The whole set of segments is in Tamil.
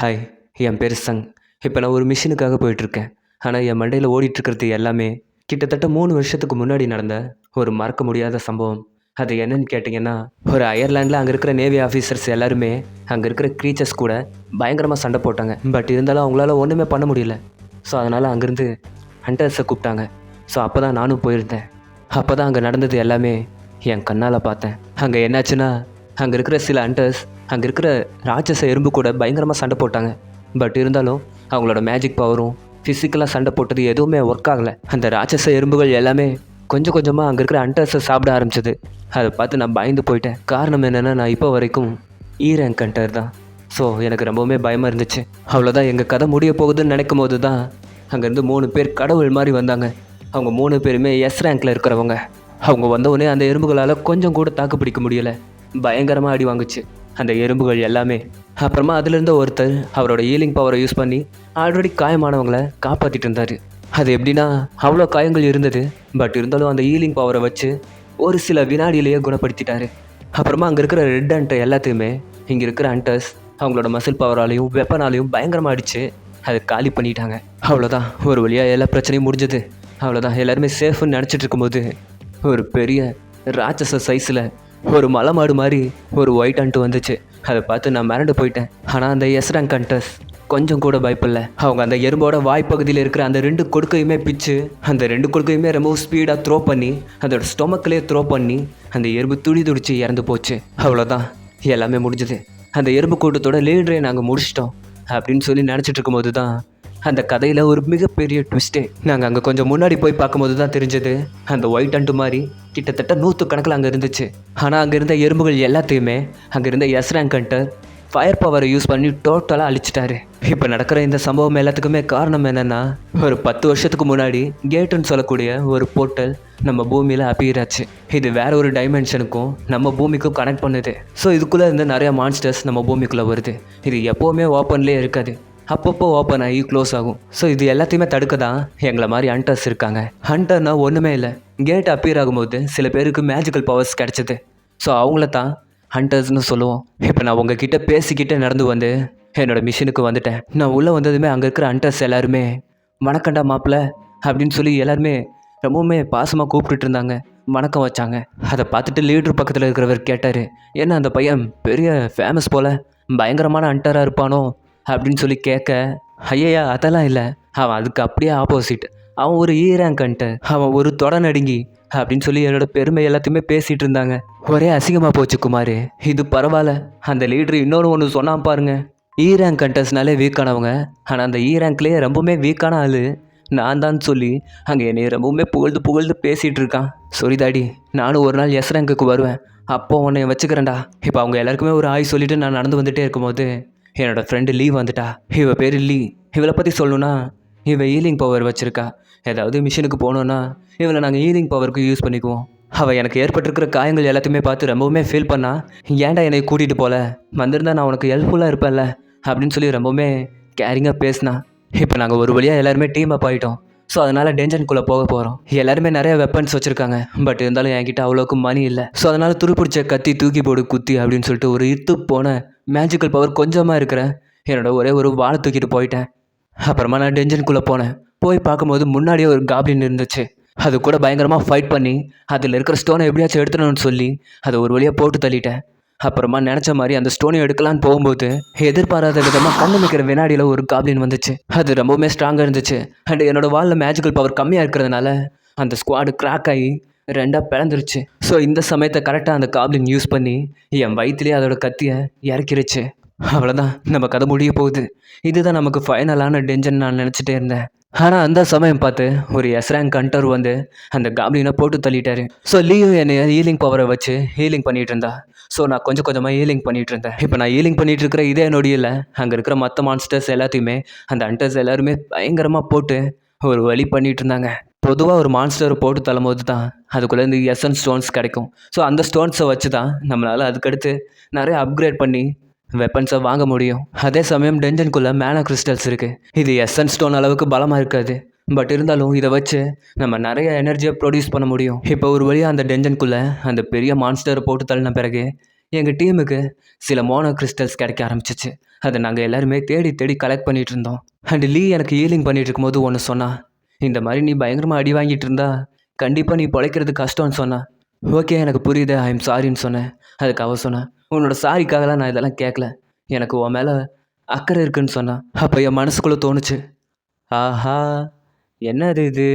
ஹாய், என் பேர் சங். இப்போ நான் ஒரு மிஷினுக்காக போயிட்டுருக்கேன். ஆனால் என் மண்டையில் ஓடிட்டுருக்கிறது எல்லாமே கிட்டத்தட்ட 3 வருஷத்துக்கு முன்னாடி நடந்த ஒரு மறக்க முடியாத சம்பவம். அது என்னன்னு கேட்டிங்கன்னா, ஒரு அயர்லாண்டில் அங்கே இருக்கிற நேவி ஆஃபீஸர்ஸ் எல்லாருமே அங்கே இருக்கிற க்ரீச்சர்ஸ் கூட பயங்கரமாக சண்டை போட்டாங்க. பட் இருந்தாலும் அவங்களால ஒன்றுமே பண்ண முடியல. ஸோ அதனால் அங்கேருந்து ஹண்டர்ஸை கூப்பிட்டாங்க. ஸோ அப்போ தான் நானும் போயிருந்தேன். அப்போ தான் அங்கே நடந்தது எல்லாமே என் கண்ணால் பார்த்தேன். அங்கே என்னாச்சுன்னா, அங்கே இருக்கிற சில ஹண்டர்ஸ் அங்கே இருக்கிற ராட்சச எறும்பு கூட பயங்கரமாக சண்டை போட்டாங்க. பட் இருந்தாலும் அவங்களோட மேஜிக் பவரும் ஃபிசிக்கலாக சண்டை போட்டது எதுவுமே ஒர்க் ஆகலை. அந்த ராட்சச எறும்புகள் எல்லாமே கொஞ்சம் கொஞ்சமாக அங்கே இருக்கிற ஹண்டர்ஸை சாப்பிட ஆரம்பிச்சது. அதை பார்த்து நான் பயந்து போயிட்டேன். காரணம் என்னென்னா, நான் இப்போ வரைக்கும் ரேங்க் ஹண்டர் தான். ஸோ எனக்கு ரொம்பவுமே பயமாக இருந்துச்சு. அவ்வளோதான், எங்கள் கதை முடிய போகுதுன்னு நினைக்கும் போது தான் அங்கேருந்து 3 பேர் கடவுள் மாதிரி வந்தாங்க. அவங்க 3 பேருமே எஸ் ரேங்க்கில் இருக்கிறவங்க. அவங்க வந்தவுடனே அந்த எறும்புகளால் கொஞ்சம் கூட தாக்கு பிடிக்க முடியலை. பயங்கரமாக அடி வாங்குச்சு அந்த எறும்புகள் எல்லாமே. அப்புறமா அதுலேருந்து ஒருத்தர் அவரோட ஹீலிங் பவரை யூஸ் பண்ணி ஆல்ரெடி காயமானவங்களை காப்பாற்றிட்டு இருந்தார். அது எப்படின்னா, அவ்வளோ காயங்கள் இருந்தது. பட் இருந்தாலும் அந்த ஹீலிங் பவரை வச்சு ஒரு சில வினாடியிலேயே குணப்படுத்திட்டாரு. அப்புறமா அங்கே இருக்கிற ரெட் ஹண்டர் எல்லாத்தையுமே இங்கே இருக்கிற ஹண்டர்ஸ் அவங்களோட மசில் பவராலையும் வெப்பனாலையும் பயங்கரமாக அடித்து அதை காலி பண்ணிட்டாங்க. அவ்வளோதான், ஒரு வழியாக எல்லா பிரச்சனையும் முடிஞ்சது. அவ்வளோதான், எல்லாருமே சேஃப்னு நினச்சிட்டு இருக்கும்போது ஒரு பெரிய ராட்சச சைஸில் ஒரு மலை மாடு மாதிரி ஒரு ஒயிட் ஹண்ட் வந்துச்சு. அதை பார்த்து நான் மிரண்டு போயிட்டேன். ஆனால் அந்த எஸ் ரேங்க் ஹண்டர்ஸ் கொஞ்சம் கூட பயப்பில்லை. அவங்க அந்த எறும்போட வாய்ப்பகுதியில் இருக்கிற அந்த 2 கொடுக்கையுமே பிச்சு அந்த 2 கொடுக்கையுமே ரொம்ப ஸ்பீடாக த்ரோ பண்ணி அதோட ஸ்டொமக்கிலே த்ரோ பண்ணி அந்த எறும்பு துடிச்சு இறந்து போச்சு. அவ்வளோதான், எல்லாமே முடிஞ்சது. அந்த எறும்பு கூட்டத்தோட லீடரே நாங்கள் முடிச்சிட்டோம் அப்படின்னு சொல்லி நினச்சிட்டு இருக்கும்போது தான் அந்த கதையில் ஒரு மிகப்பெரிய ட்விஸ்ட்டே. நாங்கள் அங்கே கொஞ்சம் முன்னாடி போய் பார்க்கும்போது தான் தெரிஞ்சது, அந்த ஒயிட் ஹண்ட் மாதிரி கிட்டத்தட்ட 100 கணக்கில் அங்கே இருந்துச்சு. ஆனால் அங்கே இருந்த எறும்புகள் எல்லாத்தையுமே அங்கே இருந்த எஸ் ரேங்க் ஹண்டர் ஃபயர் பவரை யூஸ் பண்ணி டோட்டலாக அழிச்சிட்டாரு. இப்போ நடக்கிற இந்த சம்பவம் எல்லாத்துக்குமே காரணம் என்னென்னா, ஒரு 10 வருஷத்துக்கு முன்னாடி கேட்டுன்னு சொல்லக்கூடிய ஒரு போர்ட்டல் நம்ம பூமியில் அப்பியர் ஆச்சு. இது வேற ஒரு டைமென்ஷனுக்கும் நம்ம பூமிக்கும் கனெக்ட் பண்ணுது. ஸோ இதுக்குள்ளே இருந்து நிறைய மான்ஸ்டர்ஸ் நம்ம பூமிக்குள்ளே வருது. இது எப்போவுமே ஓப்பன்லேயே இருக்காது, அப்பப்போ ஓப்பன் ஆகி க்ளோஸ் ஆகும். ஸோ இது எல்லாத்தையுமே தடுக்க தான் எங்களை மாதிரி ஹண்டர்ஸ் இருக்காங்க. ஹண்டர்னா ஒன்றுமே இல்லை, கேட் அப்பியர் ஆகும்போது சில பேருக்கு மேஜிக்கல் பவர்ஸ் கிடச்சிது. ஸோ அவங்கள தான் ஹண்டர்ஸ்னு சொல்லுவோம். இப்போ நான் உங்ககிட்ட பேசிக்கிட்டே நடந்து வந்து என்னோடய மிஷினுக்கு வந்துட்டேன். நான் உள்ளே வந்ததுமே அங்கே இருக்கிற ஹண்டர்ஸ் எல்லாருமே வணக்கண்டா மாப்பிள்ள அப்படின்னு சொல்லி எல்லாருமே ரொம்பவுமே பாசமாக கூப்பிட்டுட்டு இருந்தாங்க, வணக்கம் வச்சாங்க. அதை பார்த்துட்டு லீடர் பக்கத்தில் இருக்கிறவர் கேட்டார், என்ன அந்த பையன் பெரிய ஃபேமஸ் போல் பயங்கரமான ஹண்டராக இருப்பானோ அப்படின்னு சொல்லி கேட்க, ஐயா அதெல்லாம் இல்லை, அவன் அதுக்கு அப்படியே ஆப்போசிட், அவன் ஒரு ரேங்க் ஹண்டர், அவன் ஒரு தொட நடுங்கி அப்படின்னு சொல்லி என்னோட பெருமை எல்லாத்தையுமே பேசிகிட்டு இருந்தாங்க. ஒரே அசிங்கமாக போச்சு குமார். இது பரவாயில்ல, அந்த லீடர் இன்னொன்று ஒன்று சொன்னான் பாருங்க, ரேங்க் ஹண்டர்ஸ்னாலே வீக்கானவங்க, ஆனால் அந்த ரேங்க்லேயே ரொம்பவுமே வீக்கான ஆள் நான் தான் சொல்லி அங்கே என்னை ரொம்பவுமே புகழ்ந்து பேசிகிட்டு இருக்கான். சொரிதாடி, நானும் ஒரு நாள் எஸ் ரேங்க்குக்கு வருவேன், அப்போ உன்னை வச்சுக்கிறேன்டா. இப்போ அவங்க எல்லாருக்குமே ஒரு ஆய் சொல்லிவிட்டு நான் நடந்து வந்துகிட்டே இருக்கும்போது என்னோடய ஃப்ரெண்டு லீ வந்துட்டா. இவ பேர் லீ. இவளை பற்றி சொல்லணுன்னா, இவள் ஹீலிங் பவர் வச்சுருக்கா. ஏதாவது மிஷினுக்கு போனோன்னா இவளை நாங்கள் ஹீலிங் பவருக்கு யூஸ் பண்ணிக்குவோம். அவள் எனக்கு ஏற்பட்டிருக்கிற காயங்கள் எல்லாத்தையுமே பார்த்து ரொம்பவுமே ஃபீல் பண்ணா. ஏன்டா என்னை கூட்டிகிட்டு போகல, வந்திருந்தா நான் உனக்கு ஹெல்ப்ஃபுல்லாக இருப்பேன்ல அப்படின்னு சொல்லி ரொம்பவுமே கேரிங்காக பேசினா. இப்போ நாங்கள் ஒரு வழியாக எல்லாருமே டீம் அப் ஆகிட்டோம். ஸோ அதனால் டென்ஷனுக்குள்ளே போக போகிறோம். எல்லாருமே நிறைய வெப்பன்ஸ் வச்சுருக்காங்க. பட் இருந்தாலும் என்கிட்ட அவ்வளோக்கு மணி இல்லை. ஸோ அதனால் துருப்பிடிச்ச கத்தி தூக்கி போடு குத்தி அப்படின்னு சொல்லிட்டு ஒரு இத்து போன மேஜிக்கல் பவர் கொஞ்சமாக இருக்கிற என்னோட ஒரே ஒரு வாழை தூக்கிட்டு போயிட்டேன். அப்புறமா நான் டென்ஷனுக்குள்ளே போனேன். போய் பார்க்கும்போது முன்னாடியே ஒரு காப்ளின் இருந்துச்சு. அது கூட பயங்கரமாக ஃபைட் பண்ணி அதில் இருக்கிற ஸ்டோனை எப்படியாச்சும் எடுத்துடணும்னு சொல்லி அதை ஒரு வழியாக போட்டு தள்ளிட்டேன். அப்புறமா நினச்ச மாதிரி அந்த ஸ்டோனை எடுக்கலான்னு போகும்போது எதிர்பாராத விதமாக கண்ணு நிற்கிற வினாடியில் ஒரு காப்ளின் வந்துச்சு. அது ரொம்பவுமே ஸ்ட்ராங்காக இருந்துச்சு. அண்ட் என்னோடய வாலில் மேஜிக்கல் பவர் கம்மியாக இருக்கிறதுனால அந்த ஸ்குவாடு கிராக் ஆகி 2ஆக பிளந்துருச்சு. ஸோ இந்த சமயத்தை கரெக்டாக அந்த காப்ளின் யூஸ் பண்ணி என் வயிற்றுலேயே அதோட கத்தியை இறக்கிருச்சு. அவ்வளோதான், நம்ம கதை முடிய போகுது. இதுதான் நமக்கு ஃபைனலான டென்ஷன் நான் நினச்சிட்டே இருந்தேன். ஆனால் அந்த சமயம் பார்த்து ஒரு எஸ் ரேங்க் ஹண்டர் வந்து அந்த காப்ளினை போட்டு தள்ளிட்டாரு. ஸோ லீயும் என்னை ஹீலிங் பவரை வச்சு ஹீலிங் பண்ணிகிட்டு இருந்தா. ஸோ நான் கொஞ்சம் கொஞ்சமாக ஹீலிங் பண்ணிகிட்டு இருந்தேன். இப்போ நான் ஹீலிங் பண்ணிகிட்டு இருக்கிற இதே நொடியில் அங்கே இருக்கிற மற்ற மான்ஸ்டர்ஸ் எல்லாத்தையுமே அந்த ஹண்டர்ஸ் எல்லாருமே பயங்கரமாக போட்டு ஒரு வழி பண்ணிகிட்டு இருந்தாங்க. பொதுவாக ஒரு மான்ஸ்டரை போட்டு தள்ளும்போது தான் அதுக்குள்ளே இந்த எசன்ஸ் ஸ்டோன்ஸ் கிடைக்கும். ஸோ அந்த ஸ்டோன்ஸை வச்சு தான் நம்மளால் அதுக்கடுத்து நிறைய அப்கிரேட் பண்ணி வெப்பன்ஸை வாங்க முடியும். அதே சமயம் டென்ஜனுக்குள்ளே மேனா கிறிஸ்டல்ஸ் இருக்குது. இது எசன்ஸ் ஸ்டோன் அளவுக்கு பலமாக இருக்காது. பட் இருந்தாலும் இதை வச்சு நம்ம நிறைய எனர்ஜியை ப்ரொடியூஸ் பண்ண முடியும். இப்போ ஒரு வழியாக அந்த டென்ஜனுக்குள்ளே அந்த பெரிய மான்ஸ்டரை போட்டு தள்ளின பிறகு எங்கள் டீமுக்கு சில மோனோ கிறிஸ்டல்ஸ் கிடைக்க ஆரம்பிச்சிச்சு. அதை நாங்கள் எல்லாருமே தேடி தேடி கலெக்ட் பண்ணிகிட்டு இருந்தோம். அண்ட் லீ எனக்கு ஹீலிங் பண்ணிகிட்டு இருக்கும்போது ஒன்று சொன்னா, இந்த மாதிரி நீ பயங்கரமாக அடி வாங்கிட்டு இருந்தா கண்டிப்பாக நீ பிழைக்கிறது கஷ்டம்னு சொன்னா. ஓகே எனக்கு புரியுது, ஐ எம் சாரின்னு சொன்னேன். அதுக்கு அவ சொன்னா, உன்னோட சாரிக்காகலாம் நான் இதெல்லாம் கேட்கல, எனக்கு உன் மேலே அக்கறை இருக்குன்னு சொன்னா. அப்போ என் மனசுக்குள்ளே தோணுச்சு, ஆஹா என்னது இது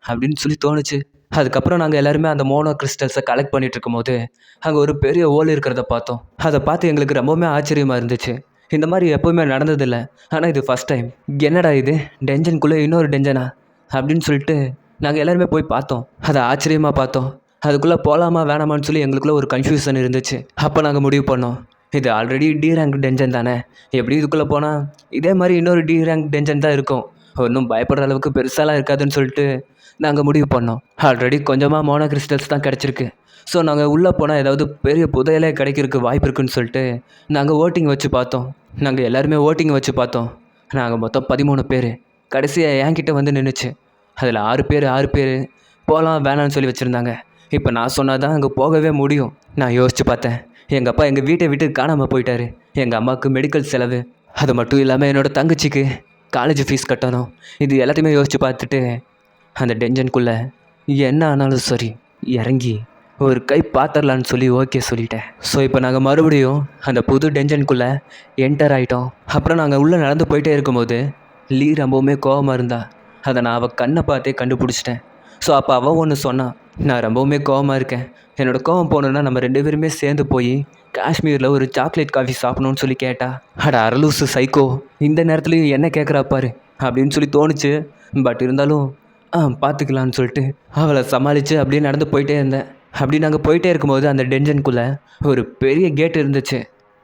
அப்படின்னு சொல்லி தோணுச்சு. அதுக்கப்புறம் நாங்கள் எல்லாருமே அந்த மோனோ கிறிஸ்டல்ஸை கலெக்ட் பண்ணிட்டு இருக்கும்போது அங்கே ஒரு பெரிய ஓல் இருக்கிறத பார்த்தோம். அதை பார்த்து எங்களுக்கு ரொம்பவுமே ஆச்சரியமாக இருந்துச்சு. இந்த மாதிரி எப்போவுமே நடந்ததில்லை, ஆனால் இது ஃபஸ்ட் டைம். என்னடா இது, டென்ஜனுக்குள்ளே இன்னொரு டென்ஜனா அப்படின்னு சொல்லிட்டு நாங்கள் எல்லாருமே போய் பார்த்தோம். அதை ஆச்சரியமாக பார்த்தோம். அதுக்குள்ளே போகலாமா வேணாமான்னு சொல்லி எங்களுக்குள்ளே ஒரு கன்ஃபியூஷன் இருந்துச்சு. அப்போ நாங்கள் முடிவு பண்ணோம், இது ஆல்ரெடி டி ரேங்க் டென்ஜன் தானே, எப்படி இதுக்குள்ளே போனால் இதே மாதிரி இன்னொரு டி ரேங்க் டென்ஜன் தான் இருக்கும், ஒன்றும் பயப்படுற அளவுக்கு பெருசாலாம் இருக்காதுன்னு சொல்லிட்டு நாங்கள் முடிவு பண்ணோம். ஆல்ரெடி கொஞ்சமாக மோனோ கிறிஸ்டல்ஸ் தான் கிடச்சிருக்கு. ஸோ நாங்கள் உள்ளே போனால் ஏதாவது பெரிய புதையலே கிடைக்கிறதுக்கு வாய்ப்பு இருக்குன்னு சொல்லிட்டு நாங்கள் ஓட்டிங் வச்சு பார்த்தோம். நாங்கள் எல்லாருமே ஓட்டிங் வச்சு பார்த்தோம். நாங்கள் மொத்தம் 13 பேர். கடைசியாக என்கிட்ட வந்து நின்றுச்சு. அதில் 6 பேர் போகலாம் வேணான்னு சொல்லி வச்சுருந்தாங்க. இப்போ நான் சொன்னால் தான் அங்கே போகவே முடியும். நான் யோசித்து பார்த்தேன், எங்கள் அப்பா எங்கள் வீட்டை விட்டு காணாமல் போயிட்டாரு. எங்கள் அம்மாவுக்கு மெடிக்கல் செலவு, அது மட்டும் இல்லாமல் என்னோடய தங்கச்சிக்கு காலேஜ் ஃபீஸ் கட்டணும். இது எல்லாத்தையுமே யோசித்து பார்த்துட்டு அந்த டென்ஜனுக்குள்ளே என்ன ஆனாலும் சரி இறங்கி ஒரு கை பார்த்துடலான்னு சொல்லி ஓகே சொல்லிட்டேன். ஸோ இப்போ நாங்கள் மறுபடியும் அந்த புது டென்ஜனுக்குள்ளே என்டர் ஆகிட்டோம். அப்புறம் நாங்கள் உள்ளே நடந்து போயிட்டே இருக்கும்போது லீ ரொம்பவுமே கோவமாக இருந்தா. அதை நான் அவள் கண்ணை பார்த்தே கண்டுபிடிச்சிட்டேன். ஸோ அப்போ அவள் ஒன்று சொன்னான், நான் ரொம்பவுமே கோவமாக இருக்கேன், என்னோடய கோவம் போகணுன்னா நம்ம 2 பேருமே சேர்ந்து போய் காஷ்மீரில் ஒரு சாக்லேட் காஃபி சாப்பிடணும்னு சொல்லி கேட்டா. அட அரலூசு சைக்கோ, இந்த நேரத்துலையும் என்ன கேட்குறா பாரு அப்படின்னு சொல்லி தோணுச்சு. பட் இருந்தாலும் பார்த்துக்கலான்னு சொல்லிட்டு அவளை சமாளித்து அப்படியே நடந்து போயிட்டே இருந்தேன். அப்படி நாங்கள் போயிட்டே இருக்கும்போது அந்த டென்ஜனுக்குள்ளே ஒரு பெரிய கேட் இருந்துச்சு.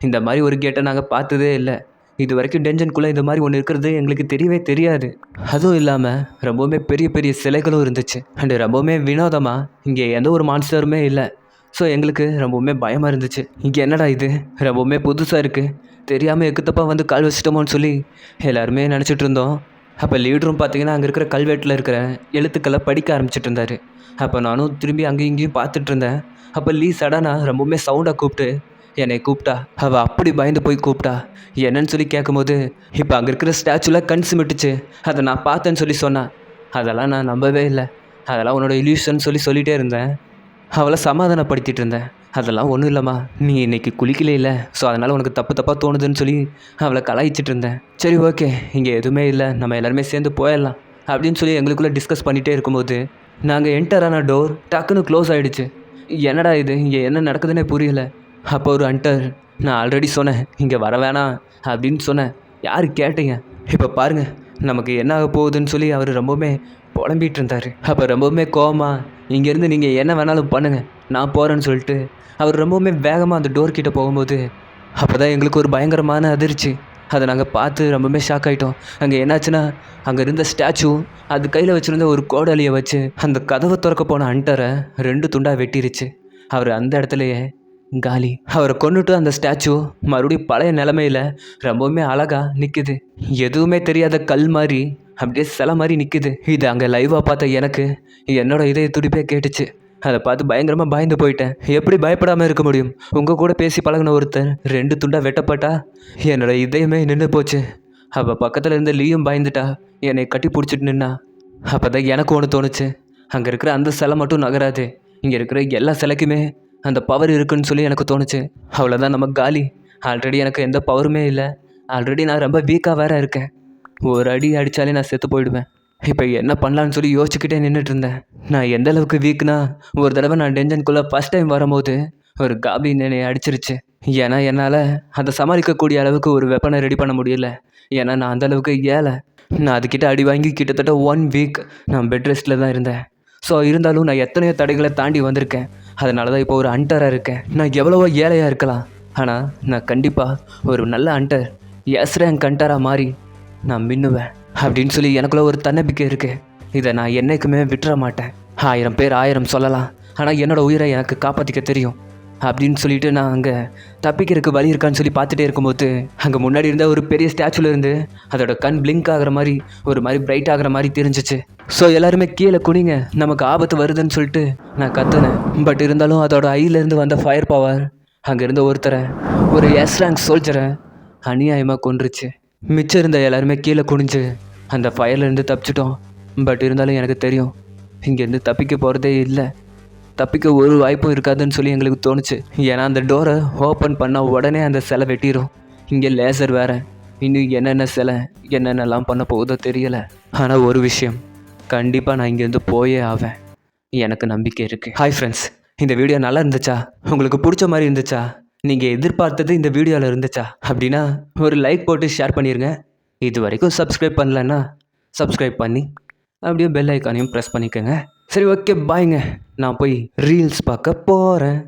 இந்த மாதிரி ஒரு கேட்டை நாங்கள் பார்த்ததே இல்லை. இது வரைக்கும் டென்ஜனுக்குள்ளே இந்த மாதிரி ஒன்று இருக்கிறது எங்களுக்கு தெரியவே தெரியாது. அதுவும் இல்லாமல் ரொம்பவுமே பெரிய பெரிய சிலைகளும் இருந்துச்சு. அண்டு ரொம்பவுமே வினோதமாக இங்கே எந்த ஒரு மான்ஸ்டருமே இல்லை. ஸோ எங்களுக்கு ரொம்பவுமே பயமாக இருந்துச்சு. இங்கே என்னடா இது ரொம்பவுமே புதுசாக இருக்குது, தெரியாமல் எக்குத்தப்பா வந்து கால் வச்சிட்டோமோன்னு சொல்லி எல்லாருமே நினச்சிட்டு இருந்தோம். அப்போ லீடரும் பார்த்தீங்கன்னா அங்கே இருக்கிற கல்வெட்டில் இருக்கிற எழுத்துக்களை படிக்க ஆரம்பிச்சிட்டு இருந்தார். அப்போ நானும் திரும்பி அங்கேயும் இங்கேயும் பார்த்துட்டு இருந்தேன். அப்போ லீ சடனாக ரொம்பவுமே சவுண்டாக கூப்பிட்டு என்னை கூப்பிட்டா. அவள் அப்படி பயந்து போய் கூப்பிட்டா. என்னன்னு சொல்லி கேட்கும்போது இப்போ அங்கே இருக்கிற ஸ்டாச்சுவில் கண் சிமிட்டுச்சு, அதை நான் பார்த்தேன்னு சொல்லி சொன்னான். அதெல்லாம் நான் நம்பவே இல்லை, அதெல்லாம் உன்னோட இல்யூஷன் சொல்லிகிட்டே இருந்தேன். அவளை சமாதானப்படுத்திட்டு இருந்தேன். அதெல்லாம் ஒன்றும் இல்லைம்மா, நீ இன்றைக்கி குளிக்கலே இல்லை, ஸோ அதனால் உனக்கு தப்பாக தோணுதுன்னு சொல்லி அவளை கலாய்ச்சிட்டு இருந்தேன். சரி ஓகே, இங்கே எதுவுமே இல்லை, நம்ம எல்லாருமே சேர்ந்து போயிடலாம் அப்படின்னு சொல்லி எங்களுக்குள்ளே டிஸ்கஸ் பண்ணிகிட்டே இருக்கும்போது நாங்கள் என்டரான டோர் டக்குன்னு க்ளோஸ் ஆகிடுச்சு. என்னடா இது, இங்கே என்ன நடக்குதுன்னே புரியலை. அப்போ ஒரு அண்டர், நான் ஆல்ரெடி சொன்னேன் இங்கே வர வேணாம் அப்படின்னு சொன்னேன், யார் கேட்டீங்க, இப்போ பாருங்கள் நமக்கு என்ன ஆக போகுதுன்னு சொல்லி அவர் ரொம்பவுமே புலம்பிகிட்டு இருந்தார். அப்போ ரொம்பவுமே கோவமாக, இங்கேருந்து நீங்கள் என்ன வேணாலும் பண்ணுங்கள், நான் போகிறேன்னு சொல்லிட்டு அவர் ரொம்பவுமே வேகமாக அந்த டோர் கிட்டே போகும்போது அப்போ தான் எங்களுக்கு ஒரு பயங்கரமான அதிர்ச்சி. அதை நாங்கள் பார்த்து ரொம்பவுமே ஷாக் ஆகிட்டோம். அங்கே என்னாச்சுன்னா, அங்கே இருந்த ஸ்டாச்சு அது கையில் வச்சுருந்த ஒரு கோடாலியை வச்சு அந்த கதவை திறக்க போன அண்டரை 2 துண்டாக வெட்டிருச்சு. அவர் அந்த இடத்துலையே காலி. அவரை கொண்டுட்டு அந்த ஸ்டாச்சு மறுபடியும் பழைய நிலமையில் ரொம்பவுமே அழகாக நிற்குது. எதுவுமே தெரியாத கல் மாதிரி அப்படியே சிலை மாதிரி நிற்குது. இது அங்கே லைவாக பார்த்த எனக்கு என்னோட இதய துடிப்பே கேட்டுச்சு. அதை பார்த்து பயங்கரமாக பயந்து போயிட்டேன். எப்படி பயப்படாமல் இருக்க முடியும்? உங்கள் கூட பேசி பழகின ஒருத்தர் 2 துண்டாக வெட்டப்பட்டா என்னோட இதயமே நின்று போச்சு. அவள் பக்கத்தில் இருந்த லீயும் பயந்துட்டா, என்னை கட்டி பிடிச்சிட்டு நின்னா. அப்போ தான் எனக்கு ஒன்று தோணுச்சு, அங்கே இருக்கிற அந்த சிலை மட்டும் நகராது, இங்கே இருக்கிற எல்லா சிலைக்குமே அந்த பவர் இருக்குன்னு சொல்லி எனக்கு தோணுச்சு. அவ்வளோதான், நம்ம காலி. ஆல்ரெடி எனக்கு எந்த பவருமே இல்லை, ஆல்ரெடி நான் ரொம்ப வீக்காக வேற இருக்கேன். ஒரு அடி அடித்தாலே நான் செத்து போயிடுவேன். இப்போ என்ன பண்ணலான்னு சொல்லி யோசிச்சுக்கிட்டே நின்றுட்டு இருந்தேன். நான் எந்த அளவுக்கு வீக்னா, ஒரு தடவை நான் டென்ஜனுக்குள்ளே ஃபஸ்ட் டைம் வரும்போது ஒரு காபின் என்னை அடிச்சிருச்சு. ஏன்னா என்னால் அதை சமாளிக்கக்கூடிய அளவுக்கு ஒரு வெப்பனை ரெடி பண்ண முடியல. ஏன்னா நான் அந்தளவுக்கு ஏழை. நான் அதுக்கிட்ட அடி வாங்கி கிட்டத்தட்ட 1 வீக் நான் பெட் ரெஸ்ட்டில் தான் இருந்தேன். ஸோ இருந்தாலும் நான் எத்தனையோ தடைகளை தாண்டி வந்திருக்கேன். அதனால தான் இப்போ ஒரு ஹண்டராக இருக்கேன். நான் எவ்வளவோ ஏழையாக இருக்கலாம், ஆனால் நான் கண்டிப்பாக ஒரு நல்ல ஹண்டர், எஸ் ரேங்க் ஹண்டராக மாறி நான் மின்னுவேன் அப்படின்னு சொல்லி எனக்குள்ள ஒரு தன்னம்பிக்கை இருக்குது. இதை நான் என்றைக்குமே விட்டுற மாட்டேன். 1000 பேர் 1000 சொல்லலாம், ஆனால் என்னோடய உயிரை எனக்கு காப்பாற்றிக்க தெரியும் அப்படின்னு சொல்லிட்டு நான் அங்கே தப்பிக்கிறதுக்கு வழி இருக்கான்னு சொல்லி பார்த்துட்டே இருக்கும்போது அங்கே முன்னாடி இருந்த ஒரு பெரிய ஸ்டாச்சுலேருந்து அதோட கண் பிளிங்க் ஆகிற மாதிரி ஒரு மாதிரி பிரைட் ஆகிற மாதிரி தெரிஞ்சிச்சு. ஸோ எல்லாருமே கீழே குனிங்க, நமக்கு ஆபத்து வருதுன்னு சொல்லிட்டு நான் கத்துனேன். பட் இருந்தாலும் அதோட ஐயிலேருந்து வந்த ஃபயர் பவர் அங்கே இருந்த ஒருத்தரை ஒரு எஸ் ரேங்க் சோல்ஜரை அநியாயமாக கொன்றுச்சு. மிச்சம் இருந்த எல்லாருமே கீழே குனிஞ்சு அந்த ஃபயர்லேருந்து தப்பிச்சிட்டோம். பட் இருந்தாலும் எனக்கு தெரியும் இங்கேருந்து தப்பிக்க போகிறதே இல்லை, தப்பிக்க ஒரு வாய்ப்பும் இருக்காதுன்னு சொல்லி எங்களுக்கு தோணுச்சு. ஏன்னா அந்த டோரை ஓப்பன் பண்ணால் உடனே அந்த சிலை வெட்டிடும். இங்கே லேசர் வேறு, இன்னும் என்னென்ன சிலை என்னென்னலாம் பண்ண போகுதோ தெரியலை. ஆனால் ஒரு விஷயம், கண்டிப்பாக நான் இங்கேருந்து போயே ஆவேன், எனக்கு நம்பிக்கை இருக்குது. ஹாய் ஃப்ரெண்ட்ஸ், இந்த வீடியோ நல்லா இருந்துச்சா? உங்களுக்கு பிடிச்ச மாதிரி இருந்துச்சா? நீங்கள் எதிர்பார்த்தது இந்த வீடியோவில் இருந்துச்சா? அப்படின்னா ஒரு லைக் போட்டு ஷேர் பண்ணிடுங்க. இது வரைக்கும் சப்ஸ்கிரைப் பண்ணலன்னா சப்ஸ்கிரைப் பண்ணி அப்படியே பெல் ஐக்கானையும் ப்ரெஸ் பண்ணிக்கோங்க. சரி, ஓகே, பாய்ங்க. நான் போய் ரீல்ஸ் பார்க்க போகிறேன்.